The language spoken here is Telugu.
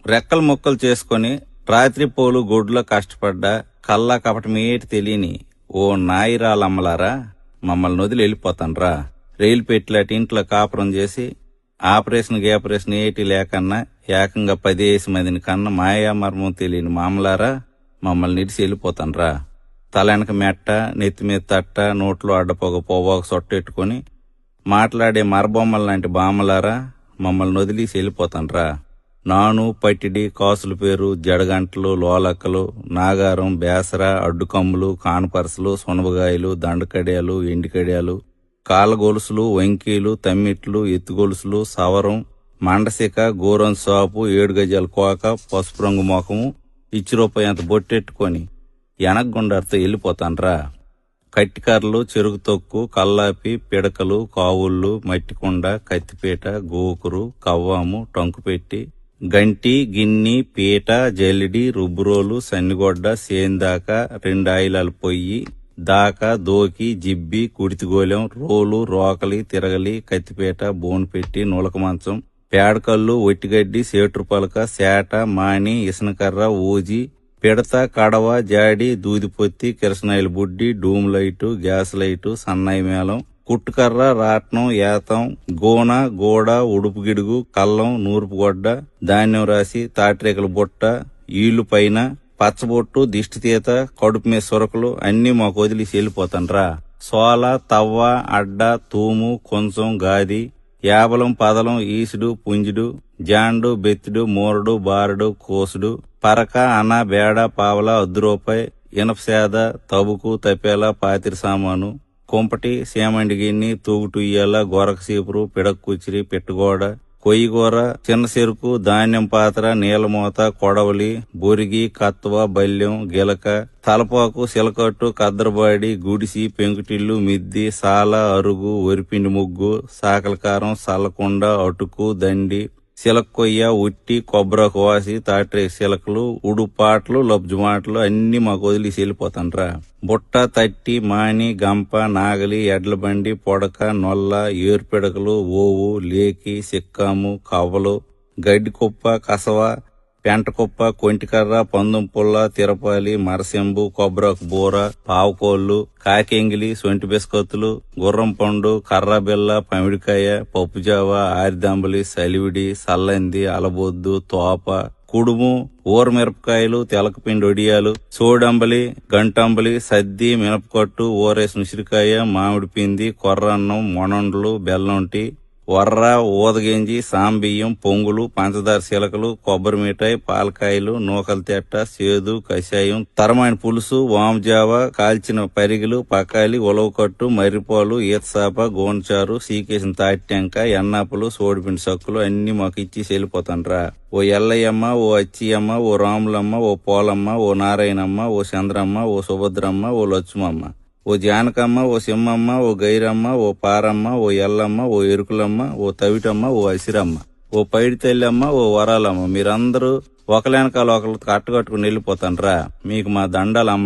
రెక్కలు ముక్కలు చేసుకుని రాత్రిపోలు గొడ్లో కష్టపడ్డా కల్లా కపటమేటి తెలియని ఓ నాయిరాలమ్మలారా, మమ్మల్ని వదిలి వెళ్ళిపోతాన్రా. రైలు పెట్టిలాటి ఇంట్లో కాపురం చేసి ఆపరేషన్ ఏటి లేకన్నా ఏకంగా 10 మందిని కన్నా మాయా మర్మం తెలియని మామలారా, మమ్మల్ని నిడిసి వెళ్ళిపోతాన్రా. తలెనక మెట్ట, నెత్తిమీద తట్ట, నోట్లో అడ్డపోగ పోవాక సొట్టెట్టుకుని మాట్లాడే మరబొమ్మల లాంటి బామ్మలారా, మమ్మల్ని వదిలేసి వెళ్ళిపోతాన్రా. నాను, పట్టిడి, కాసుల పేరు, జడగంటలు, లోలక్కలు, నాగారం, బేసర, అడ్డుకమ్ములు, కానపరసలు, సునబగాయలు, దండకడియాలు, ఎండికడియాలు, కాళ్ళగొలుసులు, వంకీలు, తమ్మిట్లు, ఎత్తుగొలుసులు, సవరం, మండసిక, గోరం సాపు, 7 గజాల కోక, పసుపు రంగు ముఖము, రూపాయి అంత బొట్టెట్టుకొని ఎనగొండతో వెళ్ళిపోతాన్రా. కట్టికర్రలు, చెరుకు తొక్కు, కల్లాపి, పిడకలు, కావుళ్ళు, మట్టికొండ, కత్తిపీట, గోకురు, కవ్వాము, టంకుపెట్టి, గంటి, గిన్ని, పీట, జల్లిడి, రుబ్బురోలు, సన్నిగొడ్డ, సేందాక, 2 ఆయిలాల పొయ్యి, దాకా, దోకి, జిబ్బి, కుడితిగోలెం, రోలు, రోకలి, తిరగలి, కత్తిపీట, బోన్పెట్టి, నులక మంచం, పేడకల్లు, ఒట్టిగడ్డి, సేట్రు పలక, సేట, మాణి, ఇసనకర్ర, ఊజి, పిడత, కడవ, జాడి, దూదిపొత్తి, కిరసనాయిల బుడ్డి, డూమ్ లైటు, గ్యాస్ లైటు, సన్నాయి మేళం, కుట్టుకర్ర, రాట్నం, ఏతం, గోన, గోడ, ఉడుపు గిడుగు, కల్లం, నూర్పు గొడ్డ, ధాన్యం రాసి, తాటిరేకల బుట్ట, ఈళ్లు పైన, పచ్చబొట్టు, దిష్టితీత, కడుపు మీద సొరకలు అన్నీ మాకు వదిలేసి వెళ్ళిపోతాన్రా. సోల, తవ్వ, అడ్డ, తూము, కొంచెం, గాది, యాబలం, పదలం, ఈసుడు, పుంజుడు, జాండు, బెత్తుడు, మూరడు, బారడు, కోసుడు, పరక, అన, బేడ, పావల, రూపాయి, ఇనపసేద, తబుకు, తపేల, పాతిరి సామాను, కుంపటి, సేమండి గిన్ని, తూగుటుయ్యాల, గొరక సీపురు, పిడక కుచిరి, పిట్టగోడ, కొయ్యగూర, చిన్న చెరుకు, ధాన్యం పాత్ర, నీలమూత, కొడవలి, బొరిగి, కత్వ, బల్యం, గిలక, తలపాకు, సిలకట్టు, కద్దరబాడి, గుడిసి, పెంకుటిల్లు, మిద్ది, సాల, అరుగు, వరిపిండి ముగ్గు, సాకలకారం, సల్లకుండ, అటుకు, దండి, సిలకొయ్య, ఉట్టి, కొబ్బరాకు వాసి, తాటిరేక సిలకలు, ఉడుపాట్లు, లబ్జుమాటలు అన్ని మాకు వదిలేసి వెళ్ళిపోతాన్రా. బుట్ట, తట్టి, మాని, గంప, నాగలి, ఎడ్లబండి, పొడక, నొల్ల, ఏరుపిడకలు, ఓవు, లేకి, సిక్కాము, కవ్వలు, గడ్డి కుప్ప, కసవ, పెంటకుప్ప, కొంటికర్ర, పందం పుల్ల, తిరపాలి, మరసెంబు, కొబ్బరాకు బూర, పావుకోళ్లు, కాకెంగిలి, సొంటి బిస్కత్తులు, గుర్రం పండు, కర్రబిల్ల, పమిడికాయ, పప్పుజావ, ఆరిదంబలి, సలివిడి, సల్లంది, అలబొద్దు, తోప, కుడుము, ఊరమిరపకాయలు, తెలకపిండి ఒడియాలు, సోడంబలి, గంటంబలి, సద్ది, మినపకట్టు, ఊరేసిన ఉసిరికాయ, మామిడి పిండి, కొర్రన్నం, మొనండ్లు, బెల్లంటి, వర్ర, ఊదగింజి, సాంబియ్యం, పొంగులు, పంచదార శిలకలు, కొబ్బరి మిఠాయి, పాలకాయలు, నూకల తెట్ట, సేదు, కషాయం, తరమైన పులుసు, వాముజావ, కాల్చిన పరిగిలు, పకాలి, ఉలవకట్టు, మర్రిపాలు, ఈతసాప, గోన్చారు, సీకేసిన తాటిటెంక, ఎన్నాపులు, సోడిపిండి సక్కులు అన్ని మాకు ఇచ్చి వెళ్ళిపోతాన్రా. ఓ ఎల్లయ్యమ్మ, ఓ అచ్చియమ్మ, ఓ రాములమ్మ, ఓ పోలమ్మ, ఓ నారాయణమ్మ, ఓ చంద్రమ్మ, ఓ సుభద్రమ్మ, ఓ లక్ష్మమ్మ, ఓ జానకమ్మ, ఓ సింహమ్మ, ఓ గైరమ్మ, ఓ పారమ్మ, ఓ ఎల్లమ్మ, ఓ ఎరుకులమ్మ, ఓ తవిటమ్మ, ఓ అసిరమ్మ, ఓ పైడి తల్లమ్మ, ఓ వరాలమ్మ, మీరందరూ ఒకలేనకాల ఒకరు కట్టకట్టుకుని వెళ్ళిపోతాన్రా. మీకు మా దండాలు అమ్మ.